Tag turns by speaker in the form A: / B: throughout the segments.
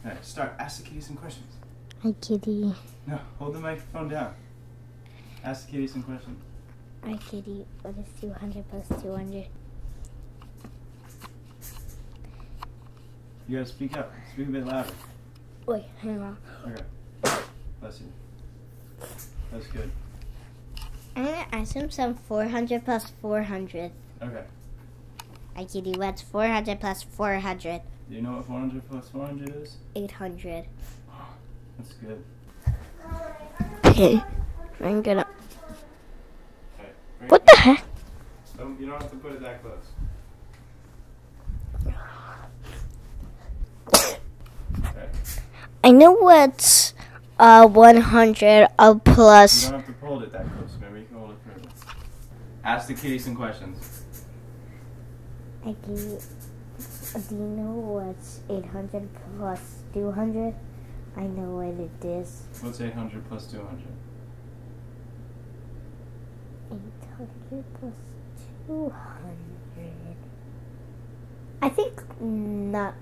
A: Alright, start. Ask the kitty some questions.
B: Hi, kitty.
A: No, hold the microphone down. Ask the kitty some questions.
B: Hi, kitty. What is 200 plus 200?
A: You gotta speak up. Speak a bit louder.
B: Wait, hang on.
A: Okay. Bless you. That's good.
B: I'm gonna ask him some 400 plus 400.
A: Okay.
B: Hi, kitty. What's 400 plus 400?
A: Do you know what 400 plus 400 is?
B: 800.
A: That's good.
B: Okay. I'm gonna.
A: Okay.
B: What the heck?
A: You don't have to put it that close. Okay.
B: I know what's 100 plus.
A: You don't have to hold it that close. Maybe you can hold it further. Ask the kitty some questions.
B: Do you know what's 800 plus 200? I know what it is.
A: What's 800 plus 200?
B: 800 plus 200. I think not.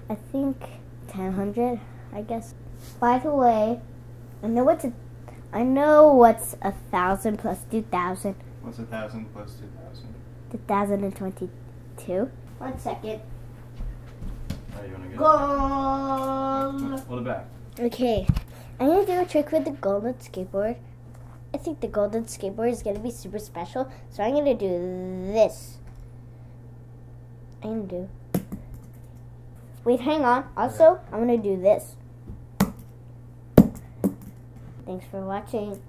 B: I think 1000. I guess. By the way, I know what's 1,000 plus 2,000.
A: What's 1,000 plus 2,000?
B: 2,022. 1 second.
A: Oh, you wanna get
B: Goal.
A: it? Hold it back.
B: Okay, I'm gonna do a trick with the golden skateboard. I think the golden skateboard is gonna be super special, so I'm gonna do this. Wait, hang on. Also, I'm gonna do this. Thanks for watching.